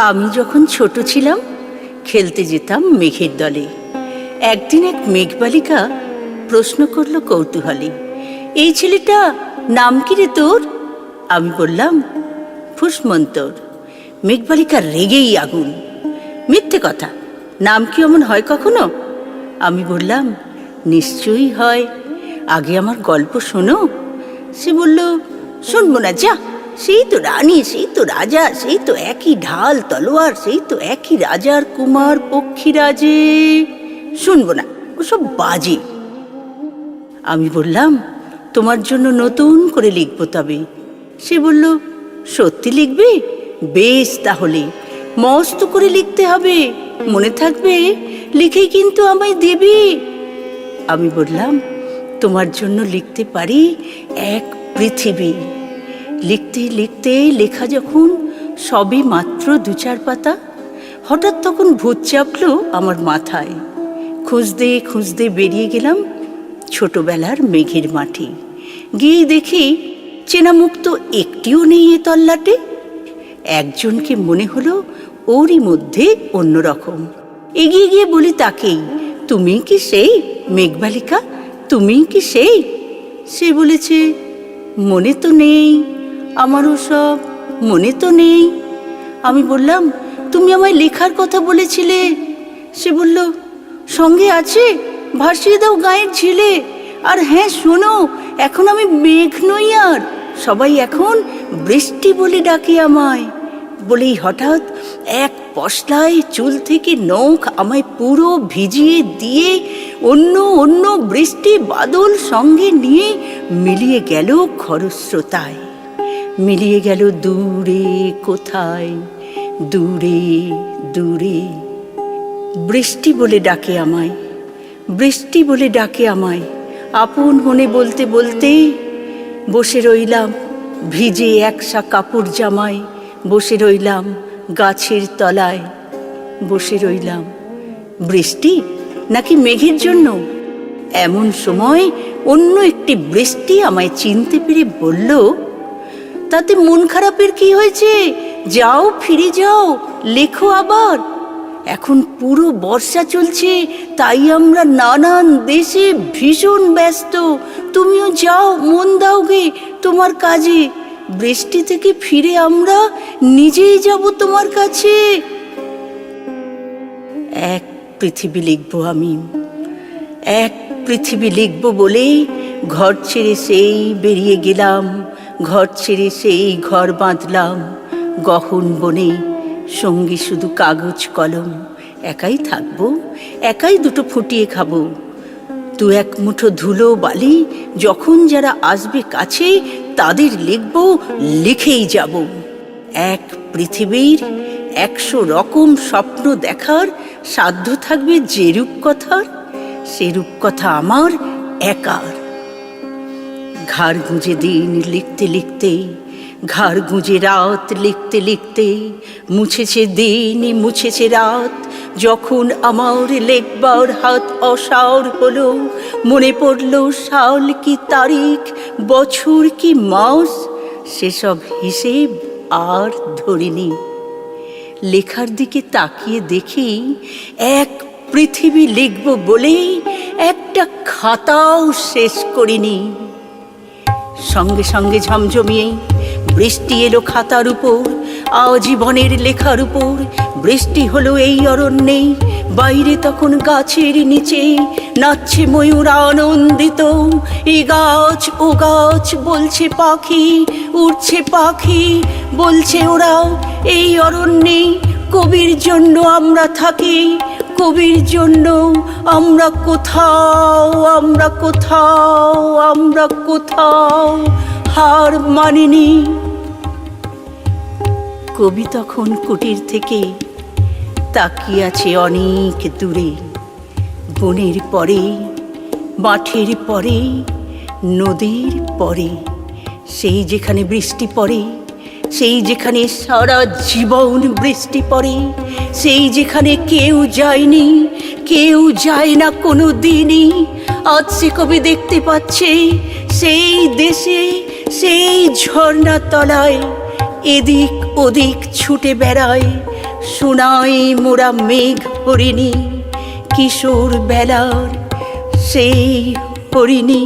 আমি যখন ছোট ছিলাম খেলতে যেতাম মেঘের দলে। একদিন এক মেঘবালিকা প্রশ্ন করলো কৌতূহলী, এই ছেলেটা নাম কি রে তোর? আমি বললাম ফুসমন্তর। মেঘবালিকা রেগেই আগুন, মিথ্যে কথা, নাম কি এমন হয় কখনো? আমি বললাম নিশ্চয়ই হয়, আগে আমার গল্প শোনো। সে বলল শুনবো না, যা, সেই তো রানী, সেই তো রাজা, সেই তো একই ঢাল তলোয়ার, সেই তো একই রাজার কুমার পক্ষীরাজে, শুনবো না, ওসব বাজে। আমি বললাম তোমার জন্য নতুন করে লিখবো তবে। সে বলল সত্যি লিখবে? বেশ, তাহলে মস্ত করে লিখতে হবে, মনে থাকবে, লিখেই কিন্তু আমায় দেবে। আমি বললাম তোমার জন্য লিখতে পারি এক পৃথিবী। লিখতে লিখতে লেখা যখন সবে মাত্র 2-4 পাতা, হঠাৎ তখন ভূত চাপলো আমার মাথায়। খুঁজতে খুঁজতে বেরিয়ে গেলাম ছোটবেলার মেঘের মাঠে। গিয়ে দেখি চেনা মুখ তো একটিও নেই এ তল্লাটে। একজনকে মনে হলো ওরই মধ্যে অন্যরকম। এগিয়ে গিয়ে বলি তাকেই, তুমি কি সেই মেঘবালিকা? তুমি কি সেই? সে বলেছে মনে তো নেই, আমারও সব মনে তো নেই। আমি বললাম তুমি আমায় লেখার কথা বলেছিলে। সে বলল সঙ্গে আছে, ভাসিয়ে দাও গায়ের ঝিলে। আর হ্যাঁ শোনো, এখন আমি মেঘ নই আর, সবাই এখন বৃষ্টি বলে ডাকে আমায়। বলেই হঠাৎ এক পশলায় চুল থেকে নখ আমায় পুরো ভিজিয়ে দিয়ে অন্য অন্য বৃষ্টি বাদল সঙ্গে নিয়ে মিলিয়ে গেল খরস্রোতায়, মিলিয়ে গেল দূরে কোথায়, দূরে দূরে। বৃষ্টি বলে ডাকে আমায়, বৃষ্টি বলে ডাকে আমায়। আপন মনে বলতে বলতে বসে রইলাম ভিজে একসা কাপড় জামায়, বসে রইলাম গাছের তলায়, বসে রইলাম। বৃষ্টি নাকি মেঘের জন্য? এমন সময় অন্য একটি বৃষ্টি আমায় চিনতে পেরে বলল, তাতে মন খারাপের কি হয়েছে? যাও, ফিরে যাও, লেখো আবার। এখন পুরো বর্ষা চলছে, তাই আমরা নানান দেশে ভীষণ ব্যস্ত। তুমিও যাও, মন দাও গে তোমার কাজে। বৃষ্টি থেকে ফিরে আমরা নিজেই যাব তোমার কাছে। এক পৃথিবী লিখবো আমি, এক পৃথিবী লিখবো বলেই ঘর ছেড়ে সেই বেরিয়ে গেলাম, ঘর ছেড়ে সেই ঘর বাঁধলাম গহন বনে, সঙ্গী শুধু কাগজ কলম। একাই থাকবো, একাই দুটো ফুটিয়ে খাবো। 2-1 মুঠো ধুলো বালি, যখন যারা আসবে কাছে তাদের লিখবো, লিখেই যাব। এক পৃথিবীর 100 রকম স্বপ্ন দেখার সাধ্য থাকবে যে রূপকথার, সে রূপকথা আমার একার। ঘাড় গুঁজে দিন লিখতে লিখতে, ঘাড় গুঁজে রাত লিখতে লিখতে, মুছেছে দিন মুছেছে রাত। যখন আমার লেখবার হাত অসাড় হলো, মনে পড়ল সাল কি তারিখ, বছর কি মাস, সেসব হিসেব আর ধরিনি। লেখার দিকে তাকিয়ে দেখি এক পৃথিবী লিখব বলেই একটা খাতাও শেষ করিনি। সঙ্গে সঙ্গে ঝমঝমিয়ে বৃষ্টি এলো খাতার উপর, আজীবনের লেখার উপর। বৃষ্টি হলো এই অরণ্যে, বাইরে তখন গাছের নিচে নাচছে ময়ূর আনন্দিত। এই গাছ ও গাছ বলছে পাখি, উড়ছে পাখি, বলছে ওরা এই অরণ্যে কবির জন্য আমরা থাকি, কবির জন্য আমরা কোথাও, আমরা কোথাও, আমরা কোথাও হার মানিনি। কবি তখন কুটির থেকে তাকিয়ে আছে অনেক দূরে, বনের পরে, মাঠের পরে, নদীর পরে, সেই যেখানে বৃষ্টি পড়ে, সেই যেখানে সারা জীবন বৃষ্টি পড়ে, সেই যেখানে কেউ যায়নি, কেউ যায় না কোনো দিনই। আজ সে কবি দেখতে পাচ্ছে সেই দেশে, সেই ঝর্ণা তলায় এদিক ওদিক ছুটে বেড়ায় শোনাই মোরা মেঘ হরিণী, কিশোর বেলার সেই হরিণী।